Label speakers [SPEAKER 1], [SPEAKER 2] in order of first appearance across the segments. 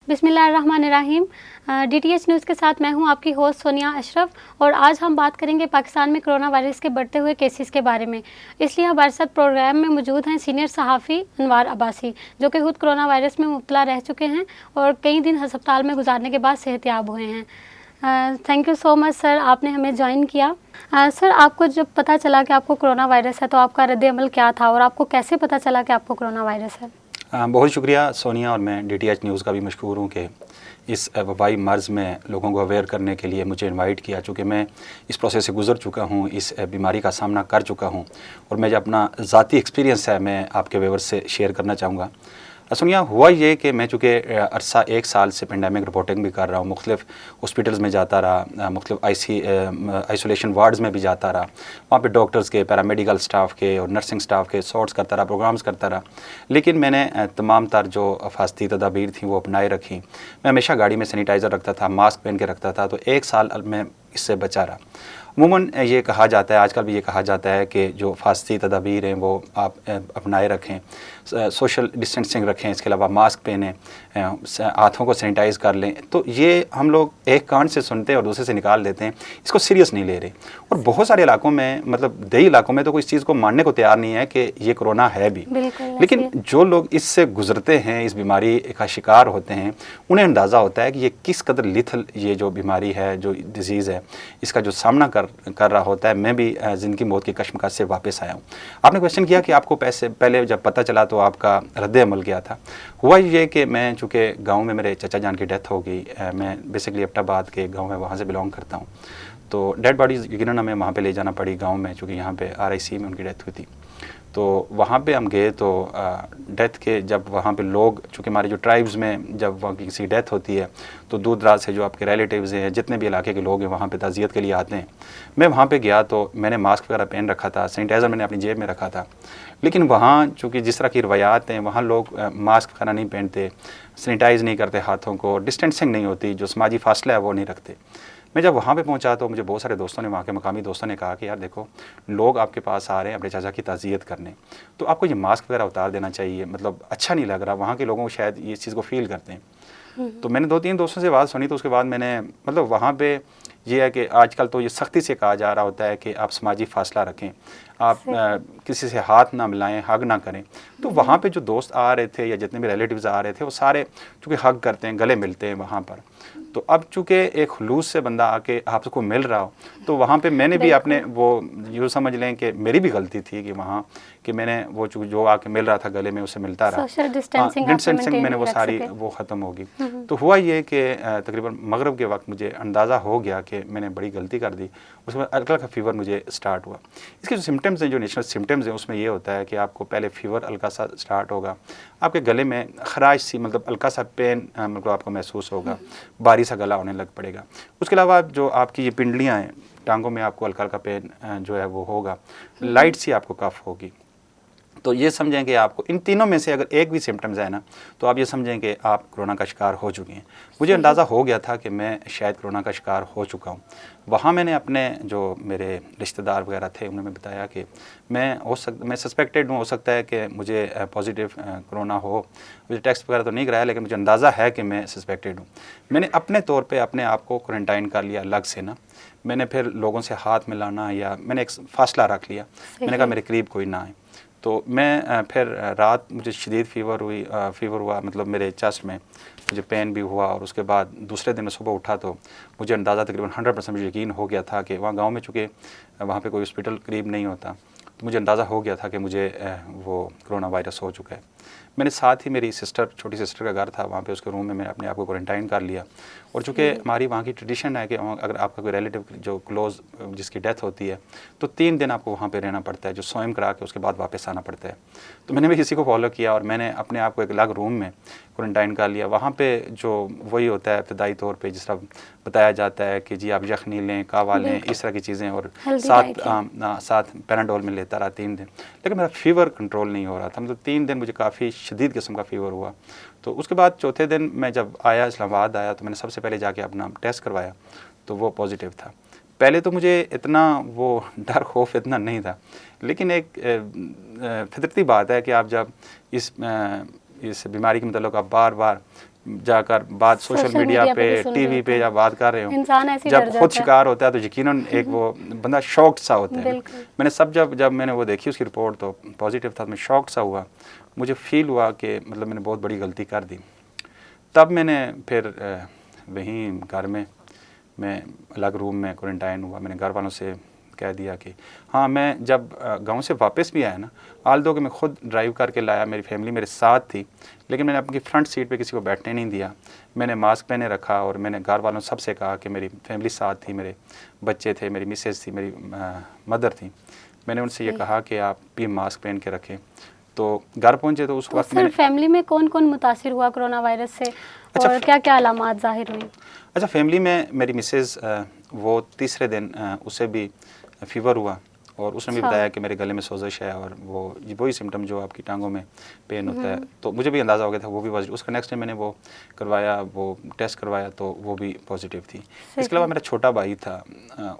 [SPEAKER 1] बिस्मिल्लाहिर्रहमानिर्रहीम। DTH news के साथ मैं हूं आपकी होस्ट सोनिया अशरफ और आज हम बात करेंगे पाकिस्तान में कोरोना वायरस के बढ़ते हुए केसेस के बारे में। इसलिए हमारे साथ प्रोग्राम में मौजूद हैं सीनियर सहाफ़ी अनवार अब्बासी, जो कि खुद कोरोना वायरस में मुब्तला रह चुके हैं और कई दिन अस्पताल में गुजारने के बाद सेहतयाब हुए हैं। Thank you so much sir, आपने हमें ज्वाइन किया। सर, आपको जब पता चला कि आपको कोरोना वायरस है तो आपका रद्द-ए-अमल क्या था और आपको कैसे पता चला कि आपको कोरोना वायरस है?
[SPEAKER 2] बहुत शुक्रिया सोनिया, और मैं डीटीएच न्यूज़ का भी मशकूर हूँ कि इस वबाई मर्ज़ में लोगों को अवेयर करने के लिए मुझे इनवाइट किया। चूँकि मैं इस प्रोसेस से गुज़र चुका हूँ, इस बीमारी का सामना कर चुका हूँ और मैं जो अपना ज़ाती एक्सपीरियंस है मैं आपके व्यूअर्स से शेयर करना चाहूँगा। सुनिया, हुआ ये कि मैं चूँकि अरसा 1 साल से पेंडेमिक रिपोर्टिंग भी कर रहा हूँ, मुख्तलिफ़ हॉस्पिटल्स में जाता रहा, मुख्तलिफ़ आइसोलेशन वार्ड्स में भी जाता रहा, वहाँ पे डॉक्टर्स के, पैरामेडिकल स्टाफ के और नर्सिंग स्टाफ के सॉर्ट्स करता रहा, प्रोग्राम्स करता रहा। लेकिन मैंने तमाम तर जो हिफाजती तदाबीर थी वो अपनाए रखी। मैं हमेशा गाड़ी में सैनिटाइज़र रखता था, मास्क पहन के रखता था, तो 1 साल मैं इससे बचा रहा। अमूमन ये कहा जाता है, आजकल भी ये कहा जाता है कि जो हिफाजती तदाबीर हैं वो आप अपनाए रखें, सोशल डिस्टेंसिंग रखें, इसके अलावा मास्क पहनें, हाथों को सैनिटाइज़ कर लें। तो ये हम लोग एक कान से सुनते हैं और दूसरे से निकाल देते हैं, इसको सीरियस नहीं ले रहे। और बहुत सारे इलाकों में, मतलब देही इलाकों में तो कोई इस चीज़ को मानने को तैयार नहीं है कि ये कोरोना है भी। लेकिन जो लोग इससे गुजरते हैं, इस बीमारी का शिकार होते हैं, उन्हें अंदाज़ा होता है कि ये किस कदर लिथल ये जो बीमारी है, जो डिज़ीज़ है, इसका जो सामना कर रहा होता है। मैं भी ज़िंदगी मौत की कश्मकश से वापस आया हूँ। आपने क्वेश्चन किया कि आपको पहले जब पता चला तो आपका रद्द-ए-अमल क्या था। हुआ ये कि मैं चूँकि गांव में मेरे चाचा जान की डेथ हो गई, मैं बेसिकली एबटाबाद के गांव में वहाँ से बिलोंग करता हूँ, तो डेड बॉडीज़ यकीनन हमें वहाँ पे ले जाना पड़ी गांव में, चूँकि यहाँ पे RIC में उनकी डेथ हुई थी। तो वहाँ पे हम गए तो डेथ के जब वहाँ पे लोग, चूँकि हमारे जो ट्राइब्स में जब वहाँ किसी डेथ होती है तो दूर दराज से जो आपके रिलेटिव्स हैं, जितने भी इलाके के लोग हैं, वहाँ पे ताज़ियत के लिए आते हैं। मैं वहाँ पे गया तो मैंने मास्क वगैरह पहन रखा था, सैनिटाइज़र मैंने अपनी जेब में रखा था। लेकिन वहाँ चूँकि जिस तरह की रवायात हैं, वहाँ लोग मास्क वगैरह नहीं पहनते, सैनिटाइज़ नहीं करते हाथों को, डिस्टेंसिंग नहीं होती, जो समाजी फासला है वो नहीं रखते। मैं जब वहाँ पे पहुँचा तो मुझे बहुत सारे दोस्तों ने, वहाँ के मकामी दोस्तों ने कहा कि यार देखो, लोग आपके पास आ रहे हैं अपने चाचा की ताज़ियत करने, तो आपको ये मास्क वगैरह उतार देना चाहिए, मतलब अच्छा नहीं लग रहा। वहाँ के लोगों को शायद ये इस चीज़ को फ़ील करते हैं। तो मैंने 2-3 दोस्तों से बात सुनी, तो उसके बाद मैंने, मतलब वहाँ पे ये है कि आजकल तो ये सख्ती से कहा जा रहा होता है कि आप समाजी फासला रखें, आप किसी से हाथ ना मिलाएं, हग ना करें। तो वहाँ पे जो दोस्त आ रहे थे या जितने भी रिलेटिव्स आ रहे थे, वो सारे चूँकि हग करते हैं, गले मिलते हैं वहाँ पर। तो अब चूँकि एक खुलूस से बंदा आके आपको मिल रहा हो, तो वहाँ पे मैंने भी अपने वो यूँ समझ लें कि मेरी भी गलती थी कि वहाँ कि मैंने वो जो आके मिल रहा था गले में, उससे मिलता रहा।
[SPEAKER 1] सोशल डिस्टेंसिंग
[SPEAKER 2] मैंने वो सारी वो ख़त्म होगी। तो हुआ ये कि तकरीबन मगरिब के वक्त मुझे अंदाज़ा हो गया कि मैंने बड़ी गलती कर दी। उसके बाद हल्का फीवर मुझे स्टार्ट हुआ। इसके जो सिम्टम्स हैं, जो नेचुरल सिम्टम्स हैं, उसमें ये होता है कि आपको पहले फीवर हल्का सा स्टार्ट होगा, आपके गले में खराश सी, मतलब हल्का सा पेन मतलब आपको महसूस होगा, भारी सा गला होने लग पड़ेगा। उसके अलावा जो आपकी ये पिंडलियाँ हैं, टांगों में आपको हल्का हल्का पेन जो है वो होगा, लाइट सी आपको कफ होगी। तो ये समझें कि आपको इन तीनों में से अगर एक भी सिम्टम्स है ना, तो आप ये समझें कि आप कोरोना का शिकार हो चुके हैं। मुझे अंदाज़ा हो गया था कि मैं शायद कोरोना का शिकार हो चुका हूँ। वहाँ मैंने अपने जो मेरे रिश्तेदार वगैरह थे, उन्होंने बताया कि मैं सस्पेक्टेड हूँ, हो सकता है कि मुझे पॉजिटिव कोरोना हो। मुझे टेस्ट वगैरह तो नहीं कराया, लेकिन मुझे अंदाज़ा है कि मैं सस्पेक्टेड हूँ। मैंने अपने तौर पर अपने आप को क्वारंटाइन कर लिया अलग से ना। मैंने फिर लोगों से हाथ मिलाना, या मैंने एक फासला रख लिया, मैंने कहा मेरे करीब कोई ना आए। तो मैं फिर रात मुझे शदीद फीवर हुआ, मतलब मेरे चेस्ट में मुझे पेन भी हुआ। और उसके बाद दूसरे दिन मैं सुबह उठा तो मुझे अंदाज़ा तकरीबन 100% मुझे यकीन हो गया था कि वहाँ गांव में, चूँकि वहाँ पे कोई हॉस्पिटल करीब नहीं होता, तो मुझे अंदाज़ा हो गया था कि मुझे वो कोरोना वायरस हो चुका है। मैंने साथ ही मेरी छोटी सिस्टर का घर था, वहाँ पे उसके रूम में मैंने अपने आप को क्वारंटाइन कर लिया। और चूँकि हमारी वहाँ की ट्रेडिशन है कि अगर आपका कोई रिलेटिव जो क्लोज जिसकी डेथ होती है, तो 3 दिन आपको वहाँ पे रहना पड़ता है, जो स्वयं करा के उसके बाद वापस आना पड़ता है। तो मैंने भी किसी को फॉलो किया और मैंने अपने आप को एक अलग रूम में क्वारंटाइन कर लिया। वहाँ पे जो वही होता है इब्तदाई तौर पे, जिस तरह बताया जाता है कि जी आप यखनी लें, कावा लें, इस तरह की चीज़ें, और साथ पैराडोल में लेता रहा 3 दिन। लेकिन मेरा फीवर कंट्रोल नहीं हो रहा था, मतलब 3 दिन मुझे काफ़ी शदीद किस्म का फ़ीवर हुआ। तो उसके बाद चौथे दिन मैं जब आया, इस्लामाबाद आया, तो मैंने सबसे पहले जाके अपना टेस्ट करवाया, तो वो पॉजिटिव था। पहले तो मुझे इतना वो डर खौफ इतना नहीं था, लेकिन एक फितरती बात है कि आप जब इस बीमारी के मतलब आप बार बार जाकर बात सोशल मीडिया पे टीवी पे या बात कर रहे हो,
[SPEAKER 1] इंसान ऐसे
[SPEAKER 2] जब खुद शिकार होता है तो यकीनन एक वो बंदा शॉक्ड सा होता है। मैंने जब मैंने वो देखी उसकी रिपोर्ट तो पॉजिटिव था, मैं शॉक्ड सा हुआ, मुझे फील हुआ कि मतलब मैंने बहुत बड़ी गलती कर दी। तब मैंने फिर वहीं घर में मैं अलग रूम में क्वारंटाइन हुआ। मैंने घर वालों से कह दिया कि हाँ, मैं जब गांव से वापस भी आया ना, आल दो कि मैं खुद ड्राइव करके लाया, मेरी फैमिली मेरे साथ थी, लेकिन मैंने अपनी फ्रंट सीट पे किसी को बैठने नहीं दिया। मैंने मास्क पहने रखा और मैंने घर वालों सबसे कहा कि मेरी फैमिली साथ थी, मेरे बच्चे थे, मेरी मिसेज थी, मेरी मदर थी। मैंने उनसे ये कहा कि आप भी मास्क पहन के रखें। तो घर पहुँचे तो उस वक्त मैंने
[SPEAKER 1] फैमिली में कौन कौन मुतासिर हुआ कोरोना वायरस से, और क्या क्या अलामात ज़ाहिर हुई?
[SPEAKER 2] अच्छा, फैमिली में मेरी मिसेज़ वो तीसरे दिन उसे भी फीवर हुआ और उसने भी बताया कि मेरे गले में सोजिश है और वही सिम्टम जो आपकी टांगों में पेन होता है। तो मुझे भी अंदाज़ा हो गया था वो भी पॉजिटिव। उसका नेक्स्ट डे मैंने वो करवाया, वो टेस्ट करवाया तो वो भी पॉजिटिव थी। इसके अलावा मेरा छोटा भाई था,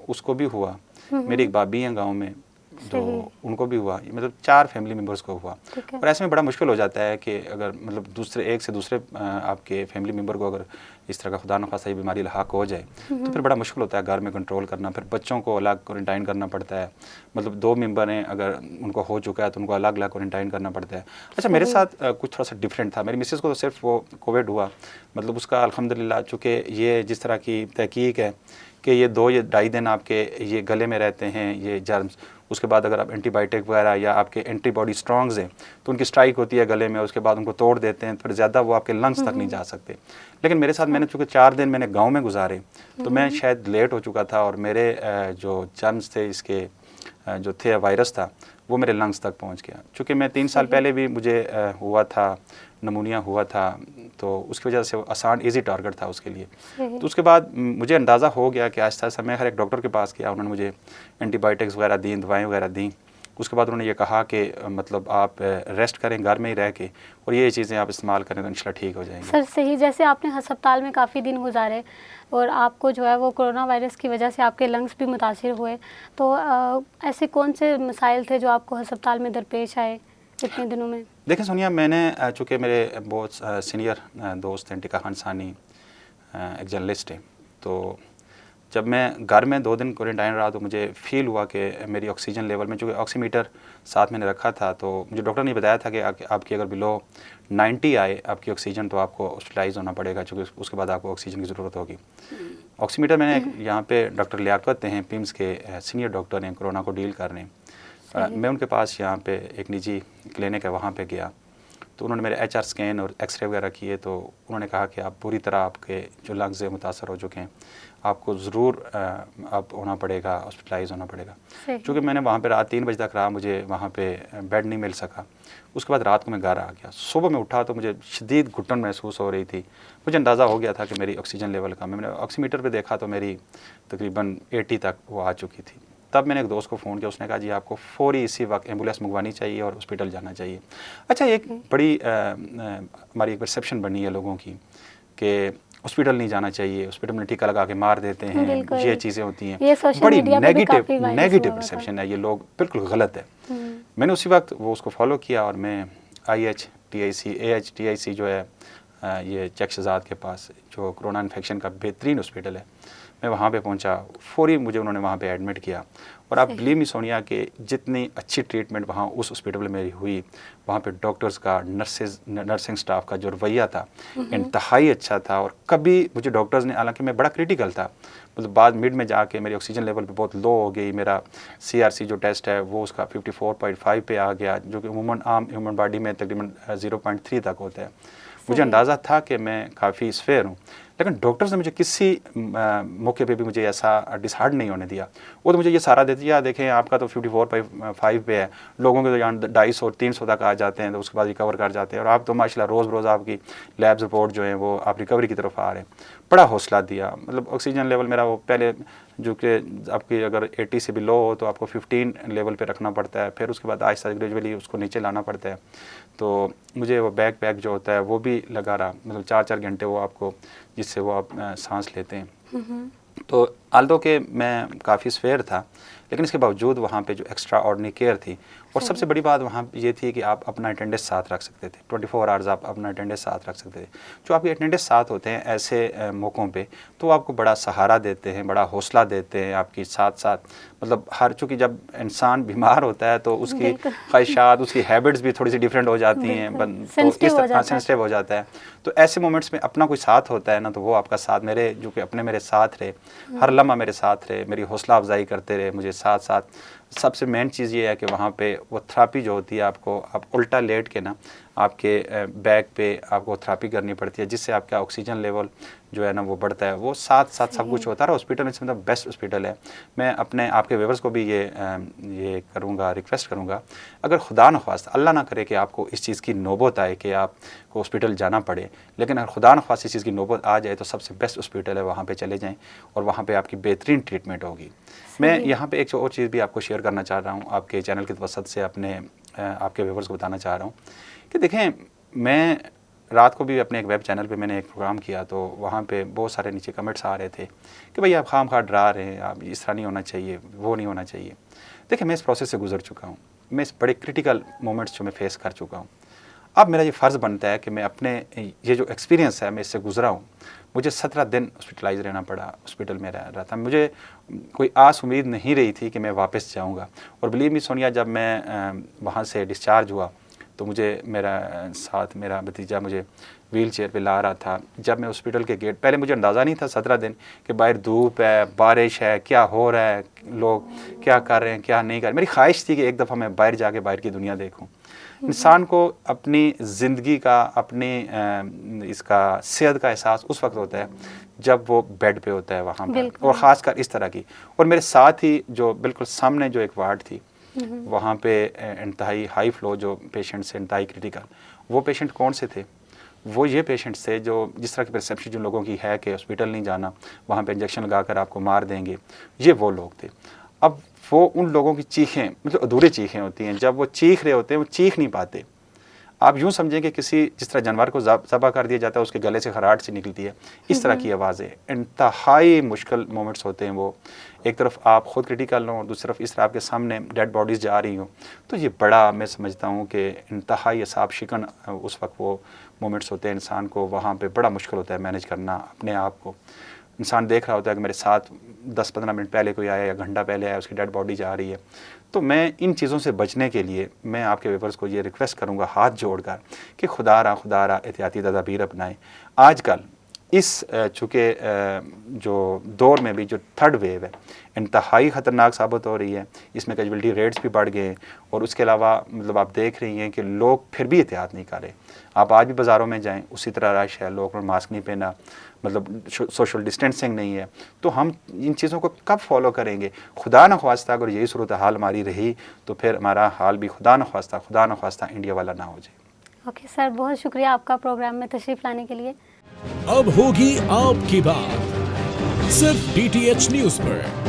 [SPEAKER 2] उसको भी हुआ। मेरी एक भाभी हैं गाँव में, तो उनको भी हुआ। मतलब 4 फैमिली मेम्बर्स को हुआ। और ऐसे में बड़ा मुश्किल हो जाता है कि अगर मतलब एक से दूसरे आपके फैमिली मेम्बर को अगर इस तरह का खुदा न खास्ता ये बीमारी लाक हो जाए तो फिर बड़ा मुश्किल होता है घर में कंट्रोल करना। फिर बच्चों को अलग क्वारंटाइन करना पड़ता है। मतलब 2 मेंबर हैं, अगर उनको हो चुका है तो उनको अलग अलग क्वारंटाइन करना पड़ता है। अच्छा, मेरे साथ कुछ थोड़ा सा डिफरेंट था। मेरी मिसेज़ को तो सिर्फ वो कोविड हुआ, मतलब उसका अल्हम्दुलिल्लाह, चूँकि ये जिस तरह की तहकीक है कि ये 2-2.5 दिन आपके ये गले में रहते हैं ये जर्म्स, उसके बाद अगर आप एंटीबायोटिक वगैरह या आपके एंटीबॉडी स्ट्रॉन्ग्स हैं तो उनकी स्ट्राइक होती है गले में, उसके बाद उनको तोड़ देते हैं, फिर ज़्यादा वो आपके लंग्स तक नहीं जा सकते। लेकिन मेरे साथ मैंने चूँकि 4 दिन मैंने गांव में गुजारे तो मैं शायद लेट हो चुका था और मेरे जो जर्म्स थे, इसके जो थे वायरस था, वो मेरे लंग्स तक पहुंच गया। चूँकि मैं 3 साल पहले भी मुझे हुआ था, नमूनिया हुआ था, तो उसकी वजह से आसान ईजी टारगेट था उसके लिए। तो उसके बाद मुझे अंदाज़ा हो गया कि आहिस्ता आहिस्ता मैं हर एक डॉक्टर के पास गया, उन्होंने मुझे एंटीबायोटिक्स वगैरह दी, दवाएं वगैरह दी। उसके बाद उन्होंने ये कहा कि मतलब आप रेस्ट करें घर में ही रह के और ये चीज़ें आप इस्तेमाल करें तो इंशाल्लाह ठीक हो जाएंगे।
[SPEAKER 1] सर सही, जैसे आपने अस्पताल में काफ़ी दिन गुजारे और आपको जो है वो कोरोना वायरस की वजह से आपके लंग्स भी मुतासिर हुए, तो ऐसे कौन से मसाइल थे जो आपको अस्पताल में दरपेश आए इतने दिनों में?
[SPEAKER 2] देखिए सोनिया, मैंने चूँकि मेरे बहुत सीनियर दोस्त हैं, टिका खान सानी एक जर्नलिस्ट है, तो जब मैं घर में 2 दिन क्वारंटाइन रहा तो मुझे फ़ील हुआ कि मेरी ऑक्सीजन लेवल में, चूँकि ऑक्सीमीटर साथ मैंने रखा था, तो मुझे डॉक्टर ने बताया था कि आपकी अगर बिलो 90 आए आपकी ऑक्सीजन तो आपको हॉस्पिटलाइज होना पड़ेगा, चूँकि उसके बाद आपको ऑक्सीजन की ज़रूरत होगी। ऑक्सीमीटर मैंने यहाँ पे डॉक्टर लियाकत हैं, पिम्स के सीनियर डॉक्टर हैं, कोरोना को डील कर रहे हैं। मैं उनके पास यहाँ पे एक निजी क्लिनिक है, वहाँ पे गया तो उन्होंने मेरे HR स्कैन और एक्सरे वगैरह किए, तो उन्होंने कहा कि आप पूरी तरह आपके जो लंग्स हैं मुतासर हो चुके हैं, आपको ज़रूर अब होना पड़ेगा, हॉस्पिटलाइज होना पड़ेगा। क्योंकि मैंने वहाँ पे रात 3 बजे तक रहा, मुझे वहाँ पे बेड नहीं मिल सका। उसके बाद रात को मैं घर आ गया। सुबह में उठा तो मुझे शदीद घुटन महसूस हो रही थी। मुझे अंदाज़ा हो गया था कि मेरी ऑक्सीजन लेवल कम है। मैंने ऑक्सीमीटर पे देखा तो मेरी तकरीबन 80 तक वो आ चुकी थी। तब मैंने एक दोस्त को फ़ोन किया, उसने कहा जी आपको फ़ौरी इसी वक्त एम्बुलेंस मंगवानी चाहिए और हॉस्पिटल जाना चाहिए। अच्छा, एक बड़ी हमारी एक परसेप्शन बनी है लोगों की कि हॉस्पिटल नहीं जाना चाहिए, हॉस्पिटल में टीका लगा के मार देते हैं, ये चीज़ें होती हैं, बड़ी नेगेटिव परसेप्शन है, ये लोग बिल्कुल गलत है। मैंने उसी वक्त वो उसको फॉलो किया और मैं AHTIC जो है ये चक शहजाद के पास जो कोरोना इन्फेक्शन का बेहतरीन हॉस्पिटल है, मैं वहाँ पे पहुँचा। फ़ौरी मुझे उन्होंने वहाँ पे एडमिट किया और आप बिलीव मी सोनिया कि जितनी अच्छी ट्रीटमेंट वहाँ उस हॉस्पिटल में मेरी हुई, वहाँ पे डॉक्टर्स का, नर्सिंग स्टाफ का जो रवैया था इंतहाई अच्छा था। और कभी मुझे डॉक्टर्स ने, हालांकि मैं बड़ा क्रिटिकल था, मतलब बाद मिड में जाके मेरी ऑक्सीजन लेवल पे बहुत लो हो गई, मेरा CRC जो टेस्ट है वो उसका 54.5 पे आ गया, जो कि उमूमन आम ह्यूमन बॉडी में तकरीबन 0.3 तक होता है। मुझे अंदाज़ा था कि मैं काफ़ी स्फेयर हूँ, लेकिन डॉक्टर्स ने मुझे किसी मौके पे भी मुझे ऐसा डिसहार्ड नहीं होने दिया। वो तो मुझे ये सारा दे दिया, देखें आपका तो 54.5 पे है, लोगों के तो यहाँ 250 और 300 तक आ जाते हैं, तो उसके बाद रिकवर कर जाते हैं, और आप तो माशाल्लाह रोज़ आपकी लैब्स रिपोर्ट जो है वो आप रिकवरी की तरफ आ रहे हैं। बड़ा हौसला दिया। मतलब ऑक्सीजन लेवल मेरा वो पहले जो कि आपकी अगर 80 से भी लो हो तो आपको 15 लेवल पे रखना पड़ता है, फिर उसके बाद आहिस्ता ग्रेजुअली उसको नीचे लाना पड़ता है। तो मुझे वो बैक पैक जो होता है वो भी लगा रहा, मतलब 4-4 घंटे वो आपको, जिससे वो आप सांस लेते हैं। तो आल्दो के मैं काफ़ी स्वेयर था, लेकिन इसके बावजूद वहाँ पे जो एक्स्ट्रा ऑर्डिनरी केयर थी, और सबसे बड़ी बात वहाँ ये थी कि आप अपना अटेंडेंस साथ रख सकते थे, 24 आवर्स आप अपना अटेंडेंस साथ रख सकते थे। जो आपके अटेंडेंस साथ होते हैं ऐसे मौक़ों पे, तो आपको बड़ा सहारा देते हैं, बड़ा हौसला देते हैं आपकी साथ साथ, मतलब हर, चूँकि जब इंसान बीमार होता है तो उसकी ख्वाहिशात, उसकी हैबिट्स भी थोड़ी सी डिफरेंट हो जाती हैं, तो इस तरह सेंसिटिव हो जाता है। तो ऐसे मोमेंट्स में अपना कोई साथ होता है ना, तो वो आपका साथ, मेरे जो कि अपने मेरे साथ रहे, हर लम्हा मेरे साथ रहे, मेरी हौसला अफजाई करते रहे मुझे साथ साथ। सबसे मेन चीज़ ये है कि वहाँ पे वो थेरेपी जो होती है, आपको आप उल्टा लेट के ना आपके बैक पे आपको थेरेपी करनी पड़ती है, जिससे आपका ऑक्सीजन लेवल जो है ना वो बढ़ता है। वो साथ साथ सब कुछ होता है। हॉस्पिटल में मतलब बेस्ट हॉस्पिटल है। मैं अपने आपके व्यूअर्स को भी ये करूँगा, रिक्वेस्ट करूँगा, अगर खुदा न ख्वास्ता, अल्लाह ना करे कि आपको इस चीज़ की नौबत आए कि आपको हॉस्पिटल जाना पड़े, लेकिन अगर खुदा न ख्वास्ता इस चीज़ की नौबत आ जाए तो सबसे बेस्ट हॉस्पिटल है, वहाँ पे चले जाएँ और वहाँ पे आपकी बेहतरीन ट्रीटमेंट होगी। मैं यहाँ पे एक और चीज़ भी आपको शेयर करना चाह रहा हूँ, आपके चैनल की वसत से अपने आपके व्यूअर्स को बताना चाह रहा हूँ कि देखें, मैं रात को भी अपने एक वेब चैनल पे मैंने एक प्रोग्राम किया, तो वहाँ पे बहुत सारे नीचे कमेंट्स आ रहे थे कि भाई आप खामखा डरा रहे हैं, आप इस तरह नहीं होना चाहिए, वो नहीं होना चाहिए। देखिए, मैं इस प्रोसेस से गुजर चुका हूँ, मैं इस बड़े क्रिटिकल मोमेंट्स जो मैं फेस कर चुका हूँ। अब मेरा ये फ़र्ज़ बनता है कि मैं अपने ये जो एक्सपीरियंस है मैं इससे गुजरा हूँ। मुझे 17 दिन हॉस्पिटलाइज रहना पड़ा, हॉस्पिटल में रह रहा था। मुझे कोई आस उम्मीद नहीं रही थी कि मैं वापस जाऊँगा। और बिलीव मी सोनिया, जब मैं वहाँ से डिस्चार्ज हुआ तो मुझे मेरा भतीजा मुझे व्हील चेयर पे ला रहा था। जब मैं हॉस्पिटल के गेट, पहले मुझे अंदाज़ा नहीं था 17 दिन कि बाहर धूप है, बारिश है, क्या हो रहा है, लोग क्या कर रहे हैं, क्या नहीं कर रहे। मेरी ख्वाहिश थी कि एक दफ़ा मैं बाहर जाके बाहर की दुनिया देखूं। इंसान को अपनी ज़िंदगी का, अपनी इसका सेहत का एहसास उस वक्त होता है जब वो बेड पे होता है वहाँ पर, और ख़ासकर इस तरह की। और मेरे साथ ही जो बिल्कुल सामने जो एक वार्ड थी, वहाँ पे इंतहाई हाई फ्लो जो पेशेंट्स हैं, इंतहाई क्रिटिकल, वो पेशेंट कौन से थे? वो ये पेशेंट्स थे जो जिस तरह की परसेप्शन जिन लोगों की है कि हॉस्पिटल नहीं जाना, वहाँ पे इंजेक्शन लगाकर आपको मार देंगे, ये वो लोग थे। अब वो उन लोगों की चीखें, मतलब अधूरी चीखें होती हैं, जब वो चीख रहे होते हैं वो चीख नहीं पाते। आप यूँ समझें कि किसी, जिस तरह जानवर को ज़बह कर दिया जाता है, उसके गले से खराट से निकलती है, इस तरह की आवाज़ें। इंतहाई मुश्किल मोमेंट्स होते हैं वो। एक तरफ आप ख़ुद क्रिटिकल हो और दूसरी तरफ इस तरह आपके सामने डेड बॉडीज़ जा रही हों, तो ये बड़ा, मैं समझता हूँ कि इंतहाई असाब शिकन उस वक्त वो मोमेंट्स होते हैं। इंसान को वहाँ पे बड़ा मुश्किल होता है मैनेज करना अपने आप को। इंसान देख रहा होता है कि मेरे साथ 10-15 मिनट पहले कोई आया या घंटा पहले आया, उसकी डेड बॉडी जा रही है। तो मैं इन चीज़ों से बचने के लिए मैं आपके व्यूअर्स को ये रिक्वेस्ट करूँगा हाथ जोड़कर कि खुदा रहा एहतियाती तदाबीर अपनाएं। आजकल इस चूँकि जो दौर में भी जो थर्ड वेव है इंतहाई ख़तरनाक साबित हो रही है, इसमें कैजुअलिटी रेट्स भी बढ़ गए हैं, और उसके अलावा मतलब आप देख रही हैं कि लोग फिर भी एहतियात नहीं कर रहे। आप आज भी बाज़ारों में जाएं, उसी तरह रश है, लोग मास्क नहीं पहना, मतलब सोशल डिस्टेंसिंग नहीं है। तो हम इन चीज़ों को कब फॉलो करेंगे? खुदा न ख्वास्ता अगर यही सूरत हाल हमारी रही तो फिर हमारा हाल भी खुदा न ख्वास्ता इंडिया वाला ना हो जाए।
[SPEAKER 1] ओके सर, बहुत शुक्रिया आपका प्रोग्राम में तशरीफ़ लाने के लिए।
[SPEAKER 3] अब होगी आपकी बात सिर्फ DTH न्यूज़ पर।